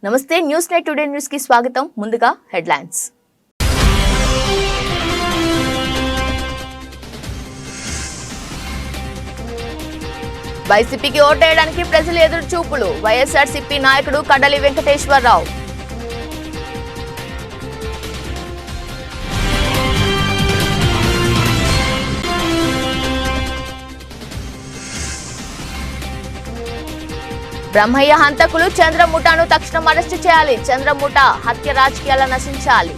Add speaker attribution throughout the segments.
Speaker 1: నమస్తే news night today news కి స్వాగతం. ముందుగా హెడ్లైన్స్. వైసీపీకి ఓటేయడానికి ప్రజలు ఎదురు చూపులు. వైఎస్ఆర్సీపీ నాయకుడు కడలి వెంకటేశ్వరరావు. బ్రహ్మయ్య హంతకులు చంద్రముఠాను తక్షణం అరెస్టు చేయాలి. చంద్రముఠ హత్య రాజకీయాల నశించాలి.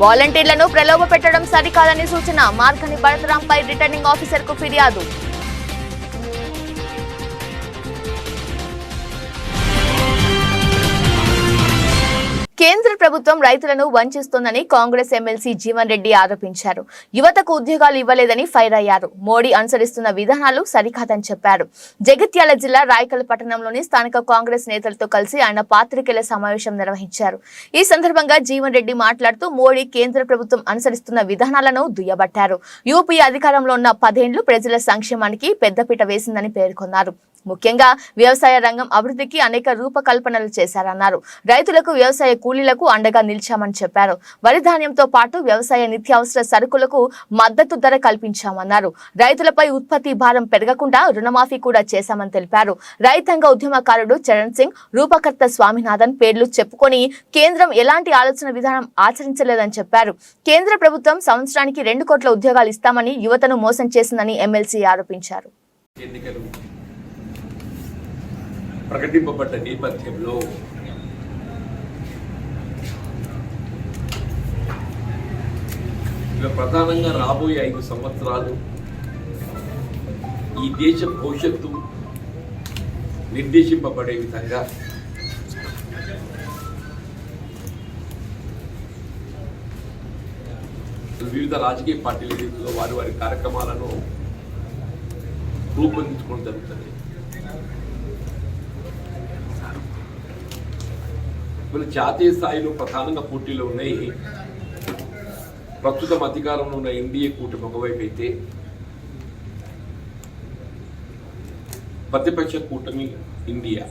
Speaker 1: వాలంటీర్లను ప్రలోభ పెట్టడం సరికాదని సూచన. మార్కని భరతరాంపై రిటర్నింగ్ ఆఫీసర్ కు ఫిర్యాదు. కేంద్ర ప్రభుత్వం రైతులను వంచిస్తోందని కాంగ్రెస్ ఎమ్మెల్సీ జీవన్ రెడ్డి ఆరోపించారు. యువతకు ఉద్యోగాలు ఇవ్వలేదని ఫైర్ అయ్యారు. మోడీ అనుసరిస్తున్న విధానాలు సరికాదని చెప్పారు. జగిత్యాల జిల్లా రాయకల్ పట్టణంలోని స్థానిక కాంగ్రెస్ నేతలతో కలిసి ఆయన పాత్రికేయుల సమావేశం నిర్వహించారు. ఈ సందర్భంగా జీవన్ రెడ్డి మాట్లాడుతూ మోడీ కేంద్ర ప్రభుత్వం అనుసరిస్తున్న విధానాలను దుయ్యబట్టారు. యూపీ అధికారంలో ఉన్న 10 ఏళ్లు ప్రజల సంక్షేమానికి పెద్దపీట వేసిందని పేర్కొన్నారు. ముఖ్యంగా వ్యవసాయ రంగం అభివృద్ధికి అనేక రూపకల్పనలు చేశారన్నారు. రైతులకు వ్యవసాయ కూలీలకు అండగా నిలిచామని చెప్పారు. వరి ధాన్యంతో పాటు వ్యవసాయ నిత్యావసర సరుకులకు మద్దతు ధర కల్పించామన్నారు. రైతులపై ఉత్పత్తి భారం పెరగకుండా రుణమాఫీ కూడా చేశామని తెలిపారు. రైతాంగ ఉద్యమకారుడు చరణ్ సింగ్, రూపకర్త స్వామినాథన్ పేర్లు చెప్పుకొని కేంద్రం ఎలాంటి ఆలోచన విధానం ఆచరించలేదని చెప్పారు. కేంద్ర ప్రభుత్వం సంవత్సరానికి 2 కోట్ల ఉద్యోగాలు ఇస్తామని యువతను మోసం చేసిందని ఎమ్మెల్సీ ఆరోపించారు.
Speaker 2: ప్రకటింపబడ్డ నేపథ్యంలో ప్రధానంగా రాబోయే 5 సంవత్సరాలు ఈ దేశ భవిష్యత్తు నిర్దేశింపబడే విధంగా వివిధ రాజకీయ పార్టీల ఎదుగులో వారి కార్యక్రమాలను రూపొందించుకోవడం జరుగుతుంది. జాతీయ స్థాయిలో ప్రధానంగా పోటీలో ఉన్నాయి. ప్రస్తుతం అధికారంలో ఉన్న ఎన్డీఏ కూటమి ఒకవైపు అయితే, ప్రతిపక్ష కూటమి ఇండియా.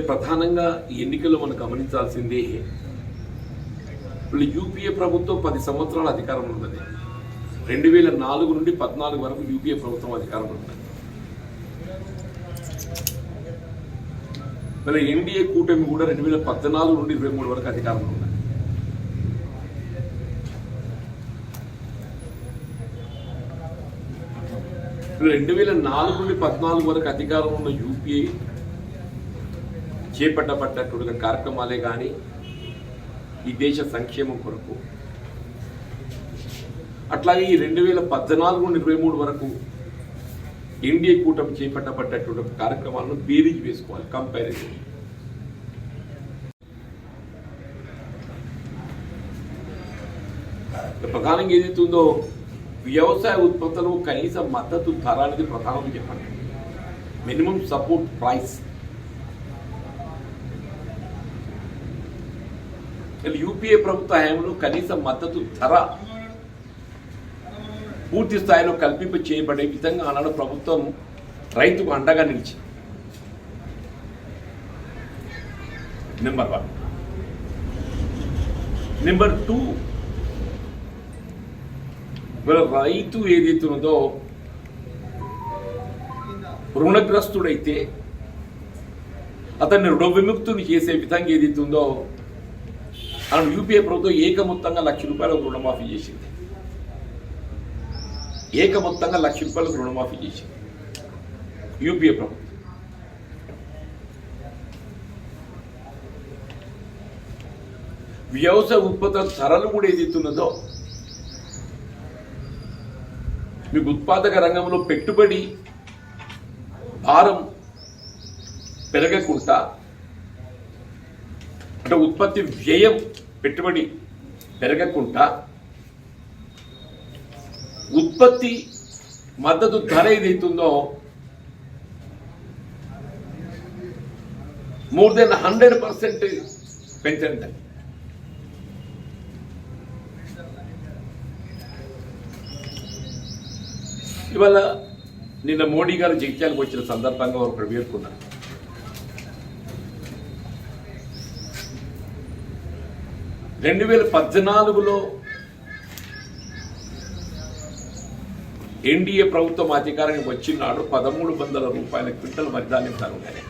Speaker 2: ప్రధానంగా ఈ ఎన్నికల్లో మనం గమనించాల్సిందే, యూపీఏ ప్రభుత్వం 10 సంవత్సరాల అధికారంలో ఉన్నది. 2004 నుండి 14 వరకు యూపీఏ ప్రభుత్వం అధికారంలో ఉన్నది. మళ్ళీ ఎన్డీఏ కూటమి కూడా 2014 నుండి 23 వరకు అధికారంలో ఉన్నది. ఇప్పుడు 2004 నుండి 14 వరకు అధికారంలో ఉన్న యూపీఏ చేపట్టబడ్డటువంటి కార్యక్రమాలే కానీ ఈ దేశ సంక్షేమం కొరకు, అట్లాగే ఈ 2014 నుండి 23 వరకు ఎన్డీఏ కూటమి చేపట్టబడ్డటువంటి కార్యక్రమాలను బేరీజ్ వేసుకోవాలి, కంపారిజన్. ప్రధానంగా ఏదైతుందో వ్యవసాయ ఉత్పత్తులు కనీస మద్దతు ధర అనేది ప్రధానంగా చెప్పండి. Minimum support price. యూపీఏ ప్రభుత్వ హయాంలో కనీస మద్దతు ధర పూర్తి స్థాయిలో కల్పింప చేయబడే విధంగా ఆనాడు ప్రభుత్వం రైతుకు అండగా నిలిచింది. నెంబర్ 1. నెంబర్ 2, రైతు ఏదైతే ఉన్నదో రుణగ్రస్తుడైతే అతన్ని రుణ విముక్తుని చేసే విధంగా ఏదైతే ఉందో ఆనాడు యూపీఏ ప్రభుత్వం ఏకమొత్తంగా ₹1,00,000 రుణమాఫీ చేసింది. ఏకమొత్తంగా ₹1,00,000 రుణమాఫీ చేసింది యూపీఏ ప్రభుత్వం. వ్యవసాయ ఉత్పత్తుల ధరలు కూడా ఏదైతున్నదో, మీకు ఉత్పాదక రంగంలో పెట్టుబడి భారం పెరగకుండా, అంటే ఉత్పత్తి వ్యయం పెట్టుబడి పెరగకుండా ఉత్పత్తి మద్దతు ధర ఏదైతుందో మోర్ దెన్ 100% పెంచండి. ఇవాళ నిన్న మోడీ గారు జగిత్యాలకు వచ్చిన సందర్భంగా వారు పేర్కొన్నారు, 2014లో ఎన్డీఏ ప్రభుత్వం అధికారానికి వచ్చినాడు 1300 రూపాయల క్వింటల్ వరి ధాన్యం ధర ఉండేది.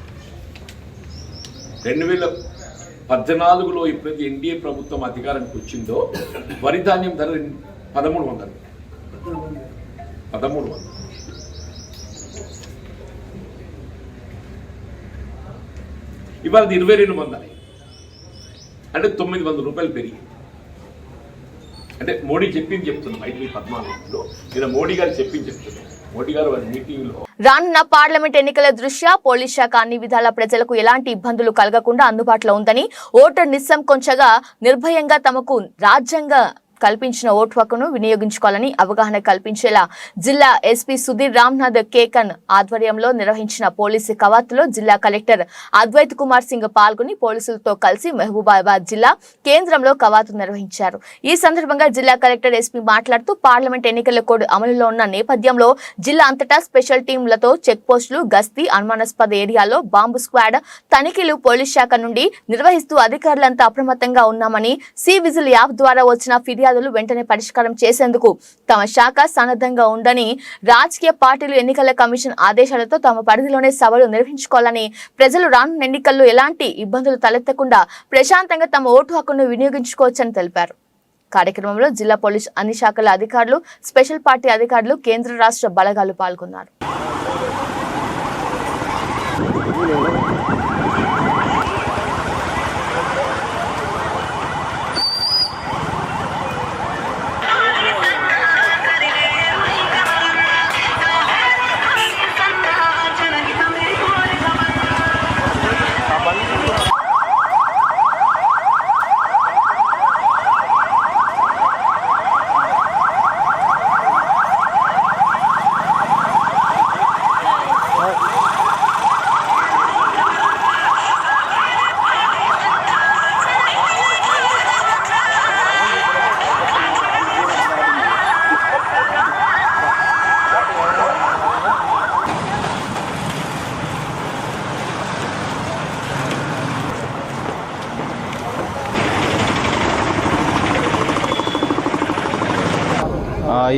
Speaker 2: 2014లో ఎప్పుడైతే ఎన్డీఏ ప్రభుత్వం అధికారానికి వచ్చిందో వరి ధాన్యం ధర 1300. ఇవాళ 2200, అంటే 900 రూపాయలు పెరిగింది. అంటే మోడీ చెప్తున్నాం 2014లో ఇలా మోడీ గారు చెప్తున్నాం. మోడీ గారు వారి మీటింగ్లో
Speaker 1: రానున్న పార్లమెంట్ ఎన్నికల దృష్ట్యా పోలీస్ శాఖ అన్ని విధాల ప్రజలకు ఎలాంటి ఇబ్బందులు కలగకుండా అందుబాటులో ఉందని, ఓటర్ నిస్సంకోచంగా నిర్భయంగా తమకు రాజ్యాంగ కల్పించిన ఓటు హక్కును వినియోగించుకోవాలని అవగాహన కల్పించేలా జిల్లా ఎస్పీ సుధీర్ రామ్నాథ్ కేకన్ ఆధ్వర్యంలో నిర్వహించిన పోలీసు కవాతులో జిల్లా కలెక్టర్ అద్వైత్ కుమార్ సింగ్ పాల్గొని పోలీసులతో కలిసి మహబూబాబాద్ జిల్లా కేంద్రంలో కవాతు నిర్వహించారు. ఈ సందర్భంగా జిల్లా కలెక్టర్ ఎస్పీ మాట్లాడుతూ పార్లమెంట్ ఎన్నికల కోడ్ అమలులో ఉన్న నేపథ్యంలో జిల్లా అంతటా స్పెషల్ టీంలతో చెక్ పోస్టులు, గస్తీ, అనుమానాస్పద ఏరియాలో బాంబు స్క్వాడ్ తనిఖీలు పోలీస్ శాఖ నుండి నిర్వహిస్తూ అధికారులంతా అప్రమత్తంగా ఉన్నామని, సి విజిల్ యాప్ ద్వారా వచ్చిన ఫిర్యాదులు వెంటనే పరిష్కారం చేసేందుకు తమ శాఖ సన్నద్ధంగా ఉందని, రాజకీయ పార్టీలు ఎన్నికల కమిషన్ ఆదేశాలతో తమ పరిధిలోనే సభలు నిర్వహించుకోవాలని, ప్రజలు రానున్న ఎన్నికల్లో ఎలాంటి ఇబ్బందులు తలెత్తకుండా ప్రశాంతంగా తమ ఓటు హక్కును వినియోగించుకోవచ్చని తెలిపారు. కార్యక్రమంలో జిల్లా పోలీస్ అన్ని శాఖల అధికారులు, స్పెషల్ పార్టీ అధికారులు, కేంద్ర రాష్ట్ర బలగాలు పాల్గొన్నారు.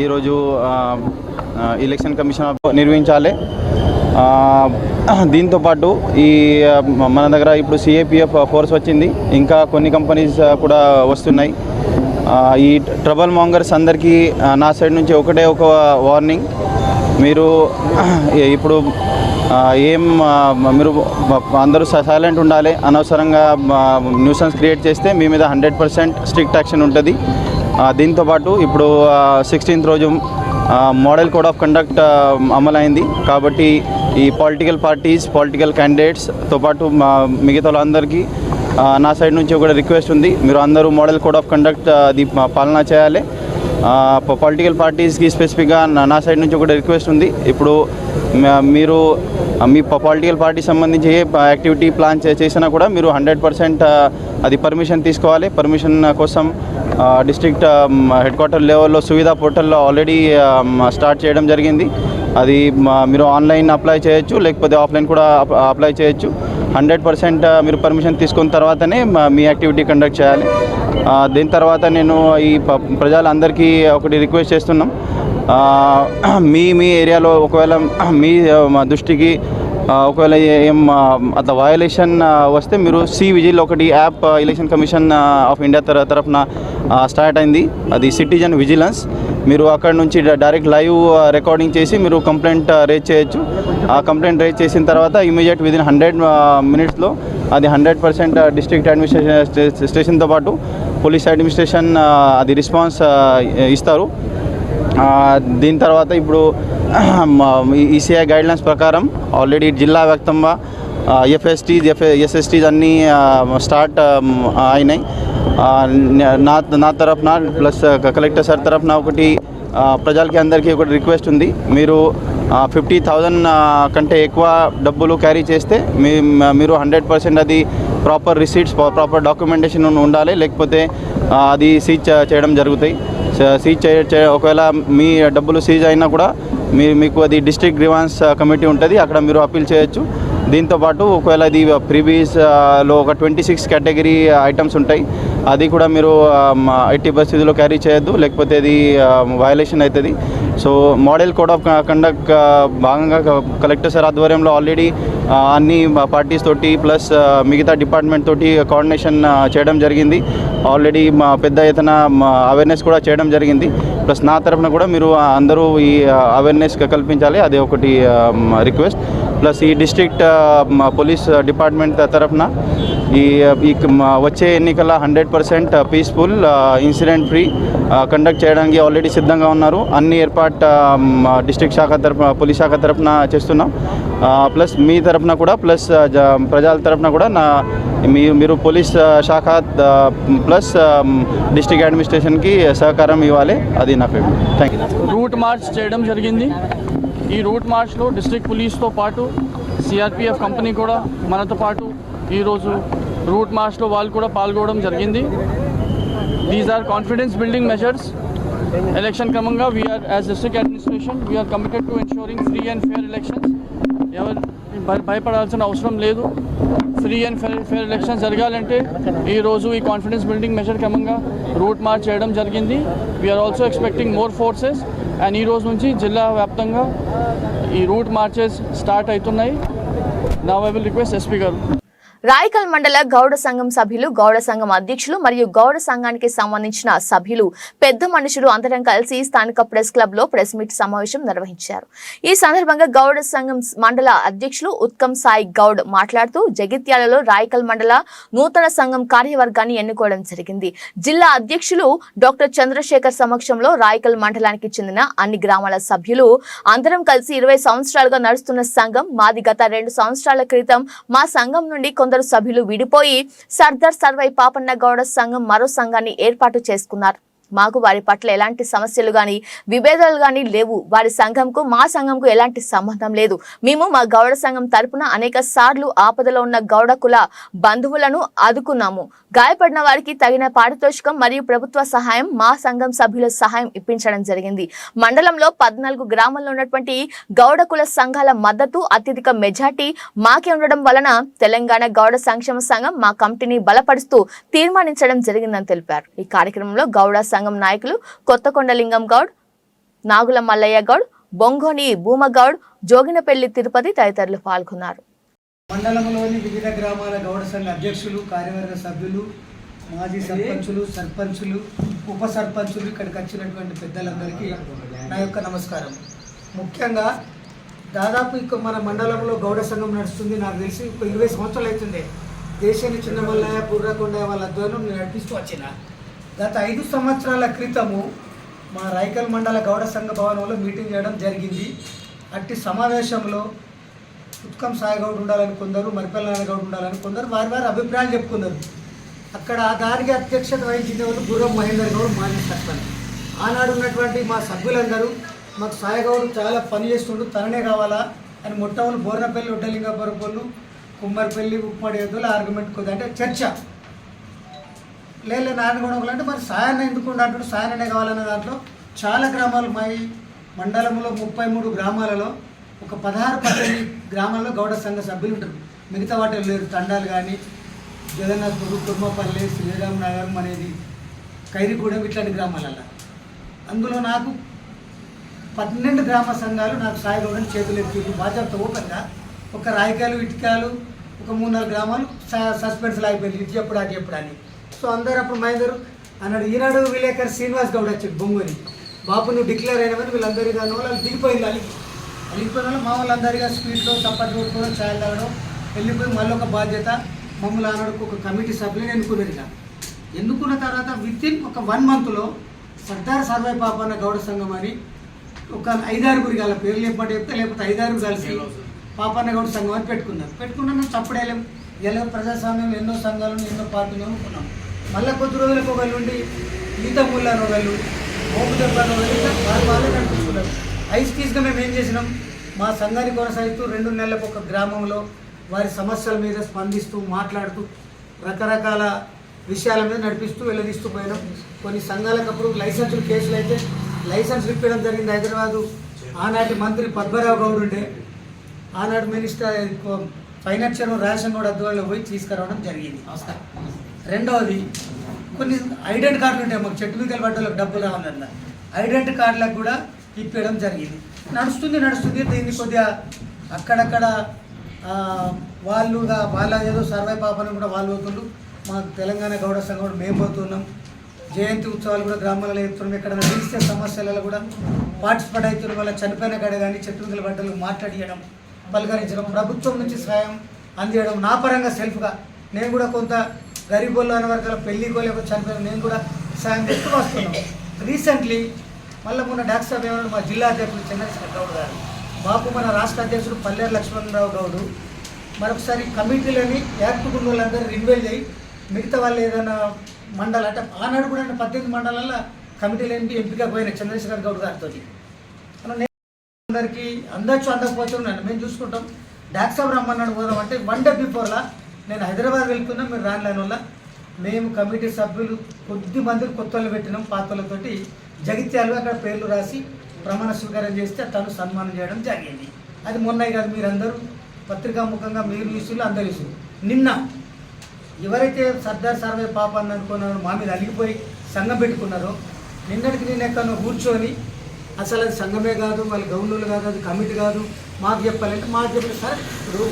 Speaker 3: ఈరోజు ఎలక్షన్ కమిషన్ నిర్వహించాలి. దీంతోపాటు ఈ మన దగ్గర ఇప్పుడు సిఏపిఎఫ్ ఫోర్స్ వచ్చింది, ఇంకా కొన్ని కంపెనీస్ కూడా వస్తున్నాయి. ఈ ట్రబుల్ మాంగర్స్ అందరికీ నా సైడ్ నుంచి ఒకటే ఒక వార్నింగ్, మీరు ఇప్పుడు మీరు అందరూ సైలెంట్ ఉండాలి. అనవసరంగా న్యూసెన్స్ క్రియేట్ చేస్తే మీ మీద 100% స్ట్రిక్ట్ యాక్షన్ ఉంటుంది. దీంతోపాటు ఇప్పుడు 16th రోజు మోడల్ కోడ్ ఆఫ్ కండక్ట్ అమలైంది కాబట్టి ఈ పొలిటికల్ పార్టీస్, పొలిటికల్ క్యాండిడేట్స్తో పాటు మిగతా వాళ్ళందరికీ నా సైడ్ నుంచి ఒక రిక్వెస్ట్ ఉంది, మీరు అందరూ మోడల్ కోడ్ ఆఫ్ కండక్ట్ అది పాలన చేయాలి. పొలిటికల్ పార్టీస్కి స్పెసిఫిక్గా నా సైడ్ నుంచి ఒక రిక్వెస్ట్ ఉంది, ఇప్పుడు మీరు మీ పొలిటికల్ పార్టీ సంబంధించి ఏ యాక్టివిటీ ప్లాన్ చేసినా కూడా మీరు 100% అది పర్మిషన్ తీసుకోవాలి. పర్మిషన్ కోసం డిస్ట్రిక్ట్ హెడ్ క్వార్టర్ లెవెల్లో సువిధా పోర్టల్లో ఆల్రెడీ స్టార్ట్ చేయడం జరిగింది. అది మీరు ఆన్లైన్ అప్లై చేయొచ్చు, లేకపోతే ఆఫ్లైన్ కూడా అప్లై చేయొచ్చు. 100% మీరు పర్మిషన్ తీసుకున్న తర్వాతనే మీ యాక్టివిటీ కండక్ట్ చేయాలి. దీని తర్వాత నేను ఈ ప్రజలందరికీ ఒకటి రిక్వెస్ట్ చేస్తున్నాం, మీ ఏరియాలో ఒకవేళ మీ దృష్టికి ఒకవేళ ఏం అట్లా వయలేషన్ వస్తే మీరు సి విజిల్ ఒకటి app election commission of India తరఫున స్టార్ట్ అయింది, అది సిటిజన్ విజిలెన్స్. మీరు అక్కడ నుంచి డైరెక్ట్ లైవ్ రికార్డింగ్ చేసి మీరు కంప్లైంట్ రేజ్ చేయొచ్చు. ఆ కంప్లైంట్ రేజ్ చేసిన తర్వాత ఇమీడియట్ విదిన్ 100 minutesలో అది 100% డిస్ట్రిక్ట్ అడ్మినిస్ట్రేషన్తో పాటు పోలీస్ అడ్మినిస్ట్రేషన్ అది రెస్పాన్స్ ఇస్తారు. దీని తర్వాత ఇప్పుడు ఈసీఐ గైడ్లైన్స్ ప్రకారం ఆల్రెడీ జిల్లా వ్యాప్తంగా ఎస్ఎస్టీస్ అన్నీ స్టార్ట్ అయినాయి. నా తరఫున ప్లస్ కలెక్టర్ సార్ తరఫున ఒకటి ప్రజలకి అందరికీ ఒకటి రిక్వెస్ట్ ఉంది, మీరు 50,000 కంటే ఎక్కువ డబ్బులు క్యారీ చేస్తే మీరు 100% అది ప్రాపర్ రిసీట్స్ ప్రాపర్ డాక్యుమెంటేషన్ ఉండాలి, లేకపోతే అది సీజ్ చేయడం జరుగుతాయి. సీజ్ ఒకవేళ మీ డబ్బులు సీజ్ అయినా కూడా మీకు అది డిస్ట్రిక్ట్ గ్రీవాన్స్ కమిటీ ఉంటుంది, అక్కడ మీరు అప్పీల్ చేయొచ్చు. దీంతోపాటు ఒకవేళ అది ప్రీవియస్లో ఒక 26 కేటగిరీ ఐటమ్స్ ఉంటాయి, అది కూడా మీరు ఎట్టి పరిస్థితుల్లో క్యారీ చేయొద్దు, లేకపోతే అది వయలేషన్ అవుతుంది. So model code of conduct భాగంగా కలెక్టర్ సార్ ఆధ్వర్యంలో ఆల్రెడీ అన్ని పార్టీస్ తోటి ప్లస్ మిగతా డిపార్ట్మెంట్ తోటి కోఆర్డినేషన్ చేయడం జరిగింది. ఆల్రెడీ పెద్ద ఎత్తున అవేర్నెస్ కూడా చేయడం జరిగింది. ప్లస్ నా తరఫున కూడా మీరు అందరూ ఈ అవేర్నెస్ కల్పించాలి, అదే ఒకటి రిక్వెస్ట్. ప్లస్ ఈ డిస్ట్రిక్ట్ పోలీస్ డిపార్ట్మెంట్ తరఫున ఈ వచ్చే ఎన్నికల 100% పీస్ఫుల్ ఇన్సిడెంట్ ఫ్రీ కండక్ట్ చేయడానికి ఆల్రెడీ సిద్ధంగా ఉన్నారు. అన్ని ఏర్పాటు డిస్ట్రిక్ట్ శాఖ తరఫున పోలీస్ శాఖ తరఫున చేస్తున్నాం. ప్లస్ మీ తరఫున కూడా ప్లస్ ప్రజల తరఫున కూడా మీరు పోలీస్ శాఖ ప్లస్ డిస్ట్రిక్ట్ అడ్మినిస్ట్రేషన్కి సహకారం ఇవ్వాలి, అది నా favourite. Thank you.
Speaker 4: Route march చేయడం జరిగింది. ఈ రూట్ మార్చ్లో డిస్ట్రిక్ట్ పోలీస్తో పాటు సిఆర్పిఎఫ్ కంపెనీ కూడా మనతో పాటు ఈరోజు రూట్ మార్చ్లో వాళ్ళు కూడా పాల్గొనడం జరిగింది. These are confidence building measures. Election క్రమంగా we are as district administration we are committed to ensuring free and fair elections. ఎవరు భయపడాల్సిన అవసరం లేదు. ఫ్రీ అండ్ ఫేర్ ఎలక్షన్స్ జరగాలంటే ఈరోజు ఈ కాన్ఫిడెన్స్ బిల్డింగ్ మెజర్ క్రమంగా రూట్ మార్చ్ చేయడం జరిగింది. We are also expecting more forces and ఈ రోజు నుంచి జిల్లా వ్యాప్తంగా ఈ రూట్ మార్చెస్ స్టార్ట్ అవుతున్నాయి. Now I will request SP గారు.
Speaker 1: రాయకల్ మండల గౌడ సంఘం సభ్యులు, గౌడ సంఘం అధ్యక్షులు మరియు గౌడ సంఘానికి సంబంధించిన సభ్యులు, పెద్ద మనుషులు అందరం కలిసి స్థానిక ప్రెస్ క్లబ్ లో ప్రెస్ మీట్ సమావేశం నిర్వహించారు. ఈ సందర్భంగా గౌడ సంఘం మండల అధ్యక్షులు ఉత్కమ్ సాయి గౌడ్ మాట్లాడుతూ జగిత్యాలలో రాయకల్ మండల నూతన సంఘం కార్యవర్గాన్ని ఎన్నుకోవడం జరిగింది. జిల్లా అధ్యక్షులు డాక్టర్ చంద్రశేఖర్ సమక్షంలో రాయకల్ మండలానికి చెందిన అన్ని గ్రామాల సభ్యులు అందరం కలిసి 20 సంవత్సరాలుగా నడుస్తున్న సంఘం మాది. గత 2 సంవత్సరాల క్రితం మా సంఘం నుండి కొందరు సభ్యులు విడిపోయి సర్దార్ సర్వై పాపన్న గౌడ సంఘం మరో సంఘాన్ని ఏర్పాటు చేసుకున్నారు. మాకు వారి పట్ల ఎలాంటి సమస్యలు గాని విభేదాలు గాని లేవు. వారి సంఘంకు మా సంఘంకు ఎలాంటి సంబంధం లేదు. మేము మా గౌడ సంఘం తరపున అనేక సార్లు ఆపదలో ఉన్న గౌడ కుల బంధువులను ఆదుకున్నాము. గాయపడిన వారికి తగిన పారితోషికం మరియు ప్రభుత్వ సహాయం మా సంఘం సభ్యుల సహాయం ఇప్పించడం జరిగింది. మండలంలో 14 గ్రామాల్లో ఉన్నటువంటి గౌడ కుల సంఘాల మద్దతు అత్యధిక మెజార్టీ మాకే ఉండడం వలన తెలంగాణ గౌడ సంక్షేమ సంఘం మా కమిటీని బలపరుస్తూ తీర్మానించడం జరిగిందని తెలిపారు. ఈ కార్యక్రమంలో గౌడ సంఘం నాయకులు కొత్తకొండ లింగం గౌడ్, నాగుల మల్లయ్య గౌడ్, బొంగోని భూమగౌడ్, జోగినపల్లి తిరుపతి తదితరులు పాల్గొన్నారు.
Speaker 5: మండలంలోని వివిధ గ్రామాల గౌడ సంఘ అధ్యక్షులు, కార్యవర్గ సభ్యులు, మాజీ సర్పంచులు, ఉప సర్పంచులు, ఇక్కడికి వచ్చినటువంటి పెద్దలందరికీ నా యొక్క నమస్కారం. ముఖ్యంగా దాదాపు మన మండలంలో గౌడ సంఘం నడుస్తుంది. నాకు తెలిసి 20 సంవత్సరాలు అవుతుంది. దేశాన్ని చిన్నమల్లయ్య, పుర్రకొండయ్య వాళ్ళ ఆధ్వర్యంలో నేను నడిపిస్తూ వచ్చిన. గత 5 సంవత్సరాల క్రితము మా రాయకల్ మండల గౌడ సంఘ భవనంలో మీటింగ్ చేయడం జరిగింది. అట్టి సమావేశంలో ఉత్కమ్ సాయి గౌడ్ ఉండాలని కొందరు, మరిపల్లి నారాయణ ఉండాలని కొందరు వారి అభిప్రాయాలు చెప్పుకున్నారు. అక్కడ దానికి అధ్యక్షత వహించిన వాళ్ళు గుర్రం మహేందర్ గౌడ్, మాజీ సర్పంచ్. ఆనాడు ఉన్నటువంటి మా సభ్యులందరూ మాకు సాయి గౌడ్ చాలా పని చేస్తుండు, తననే కావాలా అని మొట్టమొదటి బోర్నపల్లి, ఒడ్డలింగపురపల్లి, కుమ్మరిపల్లి, ఉప్పడి ఎద్దుల ఆర్గ్యుమెంట్ కొద్ది అంటే చర్చ లేదు. నారాయణగౌడ అంటే మరి సాయాన్ని ఎందుకు అంటాడు, సాయాన్నే కావాలనే దాంట్లో చాలా గ్రామాలు మా మండలంలో 33 గ్రామాలలో ఒక 16-18 గ్రామాల్లో గౌడ సంఘ సభ్యులు ఉంటారు. మిగతా వాటిలో లేరు. తండాలు కానీ జగన్నాథ్పూర్, కుర్మపల్లి, శ్రీరామ్ నగరం అనేది ఖైరీగూడెం ఇట్లాంటి గ్రామాలలో. అందులో నాకు 12 గ్రామ సంఘాలు నాకు సాయి గౌడని చేతులు ఎత్తి బాధ్యత ఓపెన్గా ఒక రాయకాయలు, ఇటుకాలు, ఒక 3-4 గ్రామాలు సస్పెన్స్ లాగిపోయింది. ఇది ఎప్పుడు అది ఎప్పుడు అని. సో అందరు అప్పుడు మహేందరు అన్నాడు. ఈనాడు విలేకరు శ్రీనివాస్ గౌడ్ వచ్చాడు బొంగుని, బాబు నువ్వు డిక్లేర్ అయినామని వీళ్ళందరి దాని వాళ్ళు దిగిపోయింది. అలిగిపోయిన వాళ్ళు మా వాళ్ళందరిగా స్పీడ్లో చప్పట్లు కొట్టుకోవడం, ఛాయలు తాగడం, వెళ్ళిపోయి మళ్ళీ ఒక బాధ్యత మమ్మల్ని ఆనాడుకు ఒక కమిటీ సభ్యులను ఎన్నుకున్నారు. ఎన్నుకున్న తర్వాత వితిన్ ఒక 1 మంత్లో సర్దార్ సర్వై పాపన్న గౌడ సంఘం అని ఒక 5-6 గల పేర్లు చెప్పమంటే చెప్తే, లేకపోతే 5-6 కలిసి పాపన్న గౌడ సంఘం అని పెట్టుకున్నాం. చప్పుడేలేం ఎలా ప్రజాస్వామ్యం ఎన్నో సంఘాలను, ఎన్నో పార్టీలు అనుకున్నాం. మళ్ళీ కొద్ది రోజులకు ఒకళ్ళు ఉండి ఈత ముళ్ళని ఒకళ్ళు, మోపు దెబ్బని ఒకళ్ళు వాళ్ళే నడిపించుకున్నారు. ఐస్ పీస్గా మేము ఏం చేసినాం, మా సంఘాన్ని కొనసాగిస్తూ 2 నెలలకు ఒక గ్రామంలో వారి సమస్యల మీద స్పందిస్తూ మాట్లాడుతూ రకరకాల విషయాల మీద నడిపిస్తూ వెళ్ళదీస్తూ పోయినాం. కొన్ని సంఘాలకు అప్పుడు లైసెన్సులు కేసులు అయితే లైసెన్స్ ఇప్పడం జరిగింది. హైదరాబాదు ఆనాటి మంత్రి పద్మరావు గౌడ్ ఉండే, ఆనాటి మినిస్టర్ ఫైనాన్షియల్ రేషన్ కూడా అద్వాలో పోయి తీసుకురావడం జరిగింది. రెండవది కొన్ని ఐడెంటి కార్డులు ఉంటాయి, మాకు చెట్టు మీద పడ్డలకు డబ్బులు రావాలన్న ఐడెంటి కార్డులకు కూడా ఇప్పడం జరిగింది. నడుస్తుంది దీన్ని కొద్దిగా అక్కడక్కడ వాళ్ళ ఏదో సర్వే పాపని కూడా వాళ్ళు పోతుండ్రు. మా తెలంగాణ గౌడ సంఘం కూడా మేము పోతున్నాం. జయంతి ఉత్సవాలు కూడా గ్రామాలలో ఎత్తున్నాం. ఎక్కడైనా తెలిస్తే సమస్యలలో కూడా పార్టిసిపేట్ అవుతున్న వాళ్ళ చనిపోయిన కాడ కానీ చెట్టు మీద పడ్డలు మాట్లాడియడం, పలకరించడం, ప్రభుత్వం నుంచి సహాయం అందియడం. నా పరంగా సెల్ఫ్గా నేను కూడా కొంత గరీబోళ్ళు అనే వర్గాల పెళ్లికో లేకపోతే చనిపోయిన నేను కూడా సాయం చేస్తూ వస్తున్నాం. రీసెంట్లీ మళ్ళీ మొన్న డాక్టర్ సాబ్ ఏమన్నా మా జిల్లా అధ్యక్షుడు చంద్రశేఖర్ గౌడ్ గారు, బాపు మన రాష్ట్ర అధ్యక్షుడు పల్లెరు లక్ష్మణరావు గౌడు మరొకసారి కమిటీలని యాక్టుకున్న వాళ్ళందరూ రిన్వెల్ చేయి మిగతా వాళ్ళు ఏదైనా మండలం అంటే ఆనాడు కూడా 18 మండలాల్లో కమిటీలు ఎంపిక పోయిన చంద్రశేఖర్ గౌడ్ గారితో అందరికీ అందకపోతే ఉన్నాను మేము చూసుకుంటాం. డాక్టర్ సాబ్ రమ్మన్నాడు పోదాం అంటే 1 డే బిఫోర్లా నేను హైదరాబాద్ వెళ్తున్నా, మీరు రాని వల్ల మేము కమిటీ సభ్యులు కొద్ది మందికి కొత్త వాళ్ళు పెట్టినాం, పాత వాళ్ళతోటి జగిత్యాలు అక్కడ పేర్లు రాసి ప్రమాణ స్వీకారం చేస్తే తను సన్మానం చేయడం జరిగింది. అది మొన్న కాదు, మీరందరూ పత్రికాముఖంగా మీరు చూసి అందరూ చూసి నిన్న ఎవరైతే సర్దార్ సర్వే పాప అని అనుకున్నారో మా మీద అలిగిపోయి సంఘం పెట్టుకున్నారో నిన్నటికి నేను ఎక్కడో కూర్చొని అసలు అది సంఘమే కాదు, వాళ్ళ గౌన్లు కాదు, అది కమిటీ కాదు, మాకు చెప్పాలంటే మాకు చెప్పలేదు. సరే ఇప్పుడు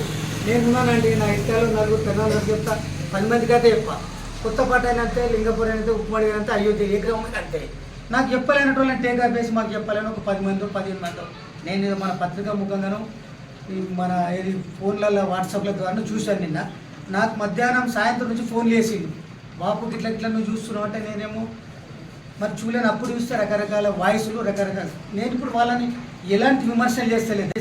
Speaker 5: నేనున్నానండి, నా ఇష్టాలు 4 పెద్దలు చెప్తా, 10 మందికి అయితే చెప్పా. కొత్తపేట అయినంతే, లింగపూర్ అయినంతే, ఉప్మాడి అయినంతే, అయోధ్య ఏ గ్రామం అంతే. నాకు చెప్పలేనట్టు వాళ్ళని టేకా వేసి మాకు చెప్పాలని ఒక 10 మందో 15 మందో నేను మన పత్రికా ముఖంగాను మన ఏది ఫోన్లలో వాట్సాప్ల ద్వారా చూశాను. నిన్న నాకు మధ్యాహ్నం సాయంత్రం నుంచి ఫోన్లు వేసిండు, బాపు ఇట్లా నువ్వు చూస్తున్నావు అంటే నేనేమో మరి చూడలేను. అప్పుడు చూస్తే రకరకాల వాయిస్లు రకరకాల. నేను ఇప్పుడు వాళ్ళని ఎలాంటి విమర్శలు చేస్తలేదు.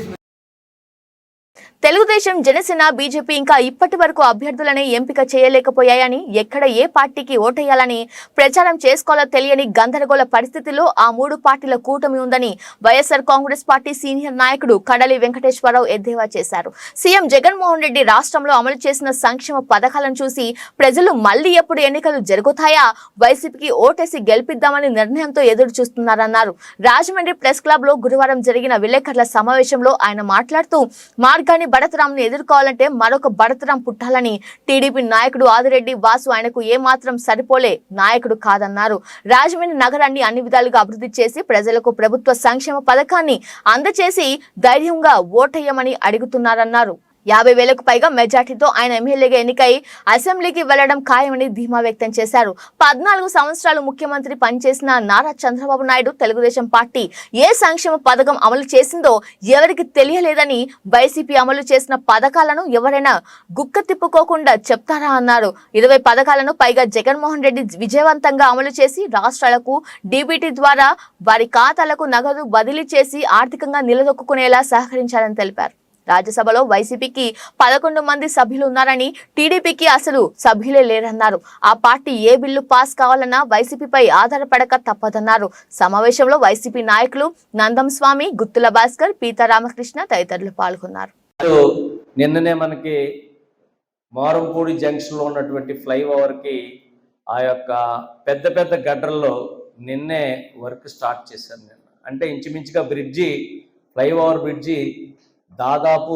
Speaker 1: తెలుగుదేశం, జనసేన, బీజేపీ ఇంకా ఇప్పటి వరకు అభ్యర్థులని ఎంపిక చేయలేకపోయాయని, ఎక్కడ ఏ పార్టీకి ఓటేయాలని ప్రచారం చేసుకోవాలో తెలియని గందరగోళ పరిస్థితిలో ఆ 3 పార్టీల కూటమి ఉందని వైఎస్ఆర్ కాంగ్రెస్ పార్టీ సీనియర్ నాయకుడు కడలి వెంకటేశ్వరరావు ఎద్దేవా చేశారు. సీఎం జగన్మోహన్ రెడ్డి రాష్ట్రంలో అమలు చేసిన సంక్షేమ పథకాలను చూసి ప్రజలు మళ్లీ ఎప్పుడు ఎన్నికలు జరుగుతాయా, వైసీపీకి ఓటేసి గెలిపిద్దామని నిర్ణయంతో ఎదురు చూస్తున్నారన్నారు. రాజమండ్రి ప్రెస్ క్లబ్ లో గురువారం జరిగిన విలేకరుల సమావేశంలో ఆయన మాట్లాడుతూ మార్గాన్ని బడతరాంను ఎదుర్కోవాలంటే మరొక బడతరాం పుట్టాలని, టీడీపీ నాయకుడు ఆదిరెడ్డి వాసు ఆయనకు ఏమాత్రం సరిపోలే నాయకుడు కాదన్నారు. రాజమండ్రి నగరాన్ని అన్ని విధాలుగా అభివృద్ధి చేసి ప్రజలకు ప్రభుత్వ సంక్షేమ పథకాన్ని అందచేసి ధైర్యంగా ఓటేయమని అడుగుతున్నారన్నారు. 50,000కు పైగా మెజార్టీతో ఆయన ఎమ్మెల్యేగా ఎన్నికై అసెంబ్లీకి వెళ్లడం ఖాయమని ధీమా వ్యక్తం చేశారు. 14 సంవత్సరాలు ముఖ్యమంత్రి పనిచేసిన నారా చంద్రబాబు నాయుడు తెలుగుదేశం పార్టీ ఏ సంక్షేమ పథకం అమలు చేసిందో ఎవరికి తెలియలేదని, వైసీపీ అమలు చేసిన పథకాలను ఎవరైనా గుక్క తిప్పుకోకుండా చెప్తారా అన్నారు. 20 పథకాలను పైగా జగన్మోహన్ రెడ్డి విజయవంతంగా అమలు చేసి రాష్ట్రాలకు డీబీటీ ద్వారా వారి ఖాతాలకు నగదు బదిలీ చేసి ఆర్థికంగా నిలదొక్కునేలా సహకరించారని తెలిపారు. రాజ్యసభలో వైసీపీకి 11 మంది సభ్యులు ఉన్నారని, టీడీపీకి అసలు సభ్యులే లేరన్నారు. ఆ పార్టీ ఏ బిల్లు పాస్ కావాలన్నా వైసీపీపై ఆధారపడక తప్పదన్నారు. సమావేశంలో వైసీపీ నాయకులు నందం స్వామి, గుత్తుల భాస్కర్, పీతా రామకృష్ణ తదితరులు పాల్గొన్నారు.
Speaker 6: నిన్ననే మనకి మారంపూడి జంక్షన్ లో ఉన్నటువంటి ఫ్లైఓవర్ కి ఆ యొక్క పెద్ద పెద్ద గడ్డల్లో నిన్నే వర్క్ స్టార్ట్ చేశారు. నిన్న అంటే ఇంచుమించుగా ఫ్లైఓవర్ బ్రిడ్జి దాదాపు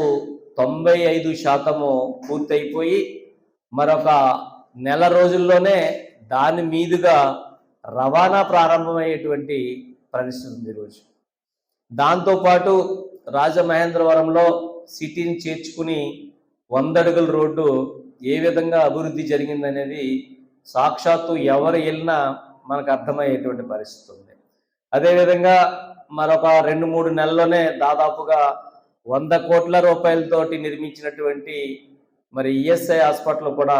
Speaker 6: 95% పూర్తయిపోయి మరొక నెల రోజుల్లోనే దాని మీదుగా రవాణా ప్రారంభమయ్యేటువంటి పరిస్థితి ఉంది ఈరోజు. దాంతోపాటు రాజమహేంద్రవరంలో సిటీని చేర్చుకుని 100 అడుగుల రోడ్డు ఏ విధంగా అభివృద్ధి జరిగిందనేది సాక్షాత్తు ఎవరు వెళ్ళినా మనకు అర్థమయ్యేటువంటి పరిస్థితి ఉంది. అదేవిధంగా మరొక 2-3 నెలల్లోనే దాదాపుగా 100 కోట్ల రూపాయలతోటి నిర్మించినటువంటి మరి ఈఎస్ఐ హాస్పిటల్ కూడా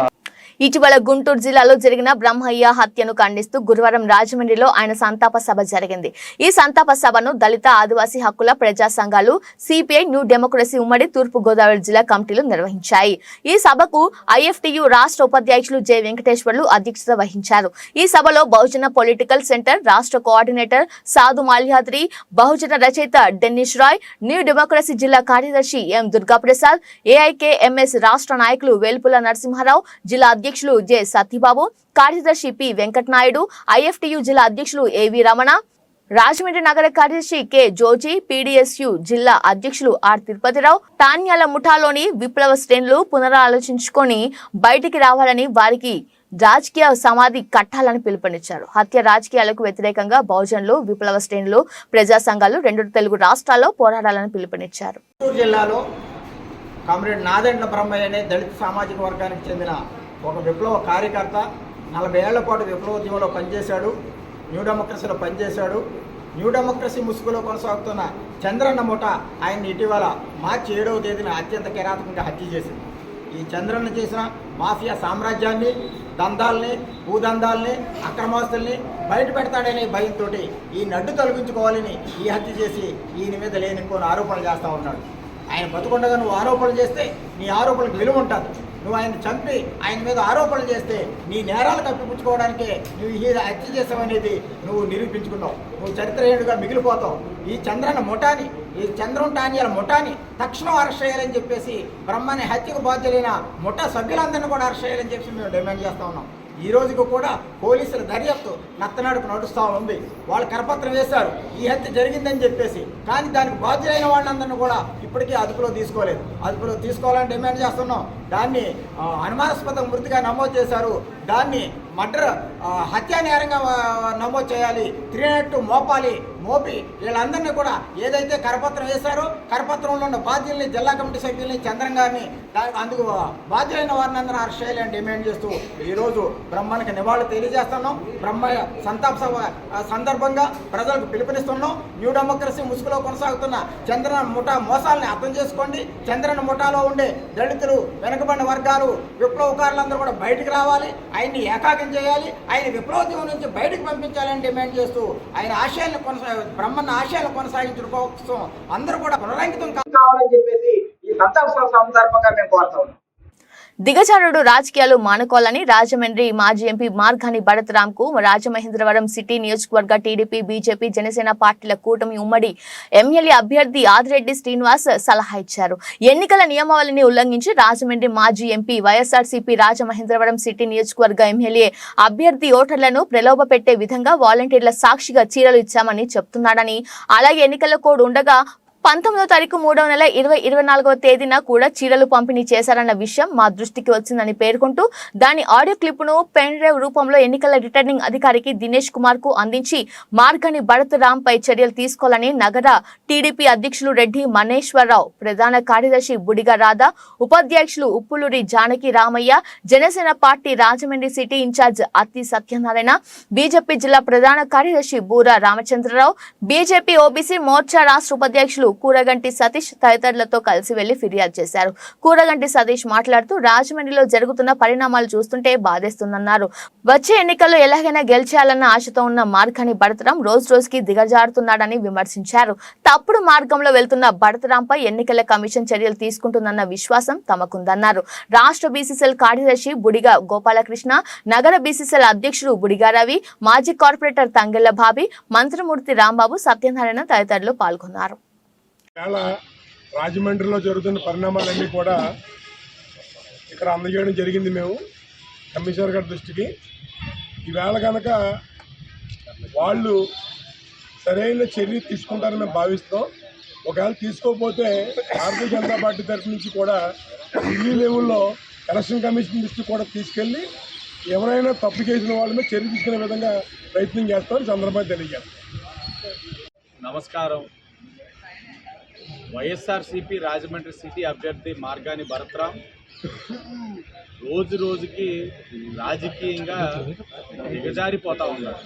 Speaker 1: ఇటీవల గుంటూరు జిల్లాలో జరిగిన బ్రహ్మయ్య హత్యను ఖండిస్తూ గురువారం రాజమండ్రిలో ఆయన సంతాప సభ జరిగింది. ఈ సంతాప సభను దళిత ఆదివాసీ హక్కుల ప్రజా సంఘాలు, సిపిఐ, న్యూ డెమోక్రసీ ఉమ్మడి తూర్పు గోదావరి జిల్లా కమిటీలు నిర్వహించాయి. ఈ సభకు ఐఎఫ్టియు రాష్ట్ర ఉపాధ్యక్షులు జె వెంకటేశ్వర్లు అధ్యక్షత వహించారు. ఈ సభలో బహుజన పొలిటికల్ సెంటర్ రాష్ట్ర కోఆర్డినేటర్ సాధు మాల్యాద్రి, బహుజన రచయిత డెన్నిస్ రాయ్, న్యూ డెమోక్రసీ జిల్లా కార్యదర్శి ఎం దుర్గాప్రసాద్, ఏఐకేఎంఎస్ రాష్ట్ర నాయకులు వేల్పుల నరసింహారావు, జిల్లా అధ్యక్షులు జె సత్యబాబు, కార్యదర్శి పి వెంకటనాయుడు, ఐఎఫ్టియు జిల్లా అధ్యక్షులు ఏవి రమణ, రాజమండ్రి నగర కార్యదర్శి కె జోజీ, పీడీఎస్యు జిల్లా అధ్యక్షులు ఆర్ తిరుపతిరావు, తాన్యాల ముఠాలోని విప్లవ శ్రేణులు పునరాలోచించుకొని బయటికి రావాలని, వారికి రాజకీయ సమాధి కట్టాలని పిలుపునిచ్చారు. హత్య రాజకీయాలకు వ్యతిరేకంగా బహుజనులు, విప్లవ శ్రేణులు, ప్రజా సంఘాలు 2 తెలుగు రాష్ట్రాల్లో పోరాడాలని పిలుపునిచ్చారు.
Speaker 7: గుంటూరు జిల్లాలో కామ్రేడ్ నాదెండ్ల బ్రహ్మయ్య అనే దళిత సామాజిక వర్గానికి చెందిన ఒక విప్లవ కార్యకర్త 40 ఏళ్ల పాటు విప్లవోద్యమంలో పనిచేశాడు. న్యూ డెమోక్రసీలో పనిచేశాడు. న్యూ డెమోక్రసీ ముసుగులో కొనసాగుతున్న చంద్రన్న ముఠ ఆయన్ని ఇటీవల మార్చి 7వ తేదీన అత్యంత కిరాతకంగా హత్య చేసింది. ఈ చంద్రన్న చేసిన మాఫియా సామ్రాజ్యాన్ని, దందాల్ని, భూదందాల్ని, అక్రమాస్తుల్ని బయట పెడతాడనే భయంతో ఈ నడ్డు తొలగించుకోవాలని ఈ హత్య చేసి ఈయన మీద లేనిపోని ఆరోపణలు చేస్తూ ఉన్నాడు. ఆయన బతుకుండగా నువ్వు ఆరోపణలు చేస్తే నీ ఆరోపణలకు విలువ ఉంటుంది. నువ్వు ఆయన చంపి ఆయన మీద ఆరోపణలు చేస్తే నీ నేరాలు కప్పిపుచ్చుకోవడానికే నువ్వు ఈ హత్య చేసావనేది నువ్వు నిరూపించుకున్నావు. నువ్వు చరిత్రహీనుడిగా మిగిలిపోతావు. ఈ చంద్రన్న ముఠాని, ఈ చంద్రం టానియాల ముఠాని తక్షణం అరెస్ట్ చేయాలని చెప్పేసి, బ్రహ్మని హత్యకు బాధ్యులైన ముఠా సభ్యులందరినీ కూడా అరెస్ట్ చేయాలని చెప్పి మేము డిమాండ్ చేస్తూ ఉన్నాం. ఈ రోజుకు కూడా పోలీసుల దర్యాప్తు నత్తనాడుకు నడుస్తూ ఉంది. వాళ్ళు కరపత్రం వేశారు ఈ హత్య జరిగిందని చెప్పేసి, కానీ దానికి బాధ్యులైన వాళ్ళందరినీ కూడా ఇప్పటికీ అదుపులో తీసుకోలేదు. అదుపులో తీసుకోవాలని డిమాండ్ చేస్తున్నాం. దాన్ని అనుమానాస్పద మృతిగా నమోదు చేశారు. దాన్ని మర్డర్ హత్యా నేరంగా నమోదు చేయాలి. 302 మోపాలి. మోపి వీళ్ళందరినీ కూడా ఏదైతే కరపత్రం వేశారో కరపత్రంలో ఉన్న బాధ్యుల్ని, జిల్లా కమిటీ సభ్యుల్ని, చంద్రం గారిని, అందుకు బాధ్యులైన వారిని అందరూ అరెస్ట్ చేయాలని డిమాండ్ చేస్తూ ఈరోజు బ్రహ్మనికి నివాళులు తెలియజేస్తున్నాం. బ్రహ్మ సంతాప సభ సందర్భంగా ప్రజలకు పిలుపునిస్తున్నాం. న్యూ డెమోక్రసీ ముసుగులో కొనసాగుతున్న చంద్రన్న ముఠా మోసాలని అర్థం చేసుకోండి. చంద్రన్న ముఠాలో ఉండే దళితులు, వెనుకబడిన వర్గాలు, విప్లవకారులందరూ కూడా బయటకు రావాలి. ఆయన్ని ఏకాగ్రం చేయాలి. ఆయన విప్లవోద్యమం నుంచి బయటకు పంపించాలని డిమాండ్ చేస్తూ ఆయన ఆశయాలను బ్రహ్మన్న ఆశయాలను కొనసాగించడం కోసం అందరూ కూడా పునరంకితం కావాలని చెప్పేసి ఈ సంతాప సందర్భంగా మేము కోరుతా ఉన్నాం.
Speaker 1: దిగజారుడు రాజకీయాలు మానుకోవాలని రాజమండ్రి మాజీ ఎంపీ మార్గాని భరతరామ్ కు రాజమహేంద్రవరం సిటీ నియోజకవర్గ టీడీపీ, బీజేపీ, జనసేన పార్టీల కూటమి ఉమ్మడి ఎమ్మెల్యే అభ్యర్థి ఆదిరెడ్డి శ్రీనివాస్ సలహా ఇచ్చారు. ఎన్నికల నియమావళిని ఉల్లంఘించి రాజమండ్రి మాజీ ఎంపీ, వైఎస్ఆర్సీపీ రాజమహేంద్రవరం సిటీ నియోజకవర్గ ఎమ్మెల్యే అభ్యర్థి ఓటర్లను ప్రలోభపెట్టే విధంగా వాలంటీర్ల సాక్షిగా చీరలు ఇచ్చామని చెప్తున్నాడని, అలాగే ఎన్నికల కోడ్ ఉండగా 19వ తారీఖు 3వ నెల 2024వ తేదీన కూడా చీరలు పంపిణీ చేశారన్న విషయం మా దృష్టికి వచ్చిందని పేర్కొంటూ దాని ఆడియో క్లిప్ను పెన్ డ్రైవ్ రూపంలో ఎన్నికల రిటర్నింగ్ అధికారికి దినేష్ కుమార్ కు అందించి మార్గాని భరతరామ్ పై చర్యలు తీసుకోవాలని నగర టీడీపీ అధ్యక్షులు రెడ్డి మనేశ్వరరావు, ప్రధాన కార్యదర్శి బుడిగ రాధా, ఉపాధ్యక్షులు Uppuluri Janaki Ramaiah, Janasena party Rajahmundry city in charge Atti Satyanarayana, BJP జిల్లా ప్రధాన కార్యదర్శి బూరా రామచంద్రరావు, బీజేపీ ఓబీసీ మోర్చా రాష్ట్ర ఉపాధ్యక్షులు కూరగంటి సతీష్ తదితరులతో కలిసి వెళ్లి ఫిర్యాదు చేశారు. కూరగంటి సతీష్ మాట్లాడుతూ రాజమండ్రిలో జరుగుతున్న పరిణామాలు చూస్తుంటే బాధేస్తుందన్నారు. వచ్చే ఎన్నికల్లో ఎలాగైనా గెలిచేయాలన్న ఆశతో ఉన్న మార్గాని భరతరామ్ రోజు రోజుకి దిగజారుతున్నాడని విమర్శించారు. తప్పుడు మార్గంలో వెళ్తున్న భరతరామ్ పై ఎన్నికల కమిషన్ చర్యలు తీసుకుంటుందన్న విశ్వాసం తమకుందన్నారు. రాష్ట్ర బీసీసీఎల్ కార్యదర్శి బుడిగా గోపాలకృష్ణ, నగర బీసీసీఎల్ అధ్యక్షుడు బుడిగా రవి, మాజీ కార్పొరేటర్ తంగెళ్ల బాబి, మంత్రమూర్తి రాంబాబు, సత్యనారాయణ తదితరులు పాల్గొన్నారు.
Speaker 8: రాజమండ్రిలో జరుగుతున్న పరిణామాలన్నీ కూడా ఇక్కడ అందజేయడం జరిగింది మేము కమిషనర్ గారి దృష్టికి. ఈవేళ కనుక వాళ్ళు సరైన చర్య తీసుకుంటారని మేము భావిస్తాం. ఒకవేళ తీసుకోకపోతే భారతీయ జనతా పార్టీ తరఫు నుంచి కూడా ఢిల్లీ లెవెల్లో ఎలక్షన్ కమిషన్ దృష్టి కూడా తీసుకెళ్ళి ఎవరైనా తప్పు చేసిన వాళ్ళ మీద చర్య తీసుకునే విధంగా ప్రయత్నం చేస్తామని సందర్భంగా తెలియజేస్తాం.
Speaker 9: నమస్కారం. వైఎస్ఆర్సీపీ రాజమండ్రి సిటీ అభ్యర్థి మార్గాని భరతరామ్ రోజు రోజుకి రాజకీయంగా దిగజారిపోతూ ఉన్నారు.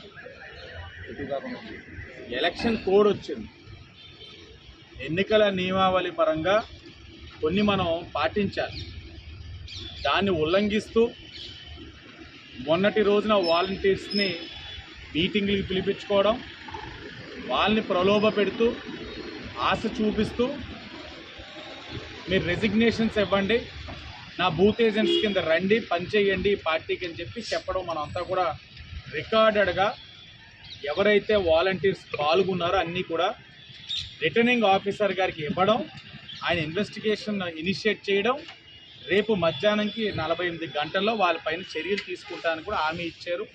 Speaker 9: ఎలక్షన్ కోడ్ వచ్చింది. ఎన్నికల నియమావళి పరంగా కొన్ని మనం పాటించాలి. దాన్ని ఉల్లంఘిస్తూ మొన్నటి రోజున వాలంటీర్స్ని మీటింగ్లకి పిలిపించుకోవడం, వాళ్ళని ప్రలోభ పెడుతూ ఆశ చూపిస్తూ మీరు రెసిగ్నేషన్స్ ఇవ్వండి, నా బూత్ ఏజెంట్స్ కింద రండి, పనిచేయండి పార్టీకి అని చెప్పడం మనంతా కూడా రికార్డెడ్గా ఎవరైతే వాలంటీర్స్ పాల్గొన్నారో అన్నీ కూడా రిటర్నింగ్ ఆఫీసర్ గారికి ఇవ్వడం, ఆయన ఇన్వెస్టిగేషన్ ఇనిషియేట్ చేయడం, రేపు మధ్యాహ్నంకి 48 గంటల్లో వాళ్ళపైన చర్యలు తీసుకుంటానని కూడా హామీ ఇచ్చారు.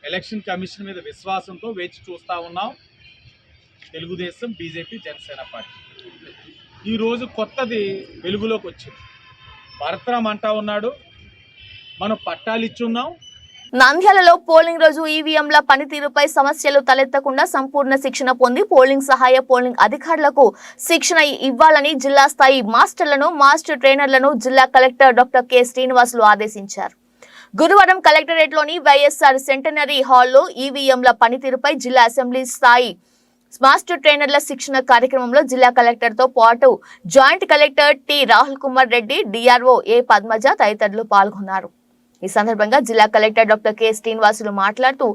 Speaker 9: ఎలక్షన్ కమిషన్ మీద విశ్వాసంతో వేచి చూస్తూ ఉన్నాం. తెలుగుదేశం, బీజేపీ, జనసేన పార్టీ ఈరోజు కొత్తది వెలుగులోకి వచ్చింది. భరత్రామ్ అంటా ఉన్నాడు, మనం పట్టాలు ఇచ్చున్నాం.
Speaker 1: నంద్యాలలో పోలింగ్ రోజు ఈవీఎంల పనితీరుపై సమస్యలు తలెత్తకుండా సంపూర్ణ శిక్షణ పొంది పోలింగ్ సహాయ పోలింగ్ అధికారులకు శిక్షణ ఇవ్వాలని జిల్లా స్థాయి మాస్టర్లను, మాస్టర్ ట్రైనర్లను జిల్లా కలెక్టర్ డాక్టర్ కె శ్రీనివాసులు ఆదేశించారు. గురువారం కలెక్టరేట్లోని వైఎస్ఆర్ సెంటనరీ హాల్లో ఈవీఎంల పనితీరుపై జిల్లా అసెంబ్లీ స్థాయి మాస్టర్ ట్రైనర్ల శిక్షణ కార్యక్రమంలో జిల్లా కలెక్టర్ తో పాటు joint collector T Rahul Kumar Reddy, DRO A Padmaja తదితరులు పాల్గొన్నారు. ఈ సందర్భంగా జిల్లా కలెక్టర్ డాక్టర్ కె శ్రీనివాసులు మాట్లాడుతూ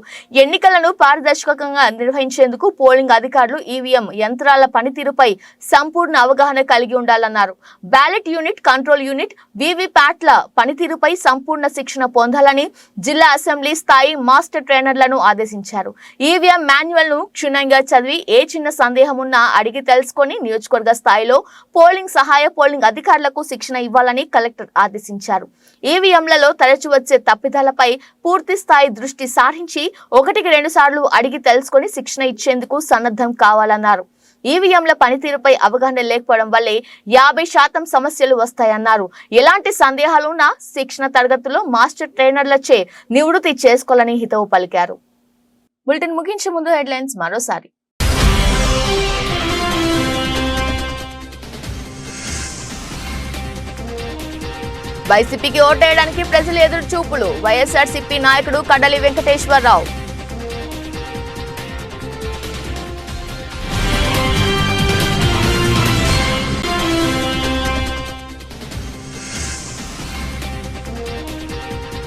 Speaker 1: ఎన్నికలను పారదర్శకంగా నిర్వహించేందుకు పోలింగ్ అధికారులు ఈవీఎం యంత్రాల పనితీరుపై సంపూర్ణ అవగాహన కలిగి ఉండాలన్నారు. బ్యాలెట్ యూనిట్, కంట్రోల్ యూనిట్, వీవీప్యాట్ల పనితీరుపై సంపూర్ణ శిక్షణ పొందాలని జిల్లా అసెంబ్లీ స్థాయి మాస్టర్ ట్రైనర్లను ఆదేశించారు. ఈవీఎం మాన్యువల్ ను క్షుణ్ణంగా చదివి ఏ చిన్న సందేహం ఉన్నా అడిగి తెలుసుకొని నియోజకవర్గ స్థాయిలో పోలింగ్ సహాయ పోలింగ్ అధికారులకు శిక్షణ ఇవ్వాలని కలెక్టర్ ఆదేశించారు. ఈవీఎంలలో తరచు వచ్చే తప్పిదాలపై పూర్తి స్థాయి దృష్టి సారించి 1-2 సార్లు అడిగి తెలుసుకొని శిక్షణ ఇచ్చేందుకు సన్నద్ధం కావాలన్నారు. ఈవీఎంల పనితీరుపై అవగాహన లేకపోవడం వల్లే 50% సమస్యలు వస్తాయన్నారు. ఎలాంటి సందేహాలున్నా శిక్షణ తరగతుల్లో మాస్టర్ ట్రైనర్లచే నివృత్తి చేసుకోవాలని హితవు పలికారు. బులెటిన్ ముగించే ముందు హెడ్లైన్స్ మరోసారి. వైసీపీకి ఓటేయడానికి ప్రజలు ఎదురు చూపులు. వైఎస్ఆర్సీపీ నాయకుడు కడలి వెంకటేశ్వరరావు.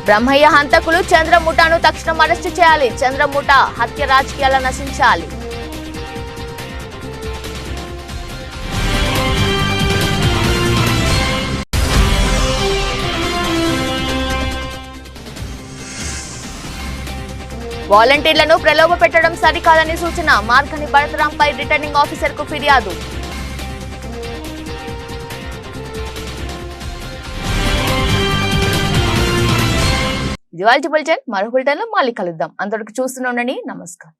Speaker 1: బ్రహ్మయ్య హంతకులు చంద్రముఠాను తక్షణం అరెస్టు చేయాలి. చంద్రముఠ హత్య రాజకీయాలను నశించాలి. వాలంటీర్లను ప్రలోభ పెట్టడం సరికాదని సూచన. మార్గని భరతరాంపై రిటర్నింగ్ ఆఫీసర్ కు ఫిర్యాదు. ఇది వాల్టి బులెటిన్. మరో బులెటిన్లో మళ్ళీ కలుద్దాం. అందరికి చూస్తూనే ఉండండి. నమస్కారం.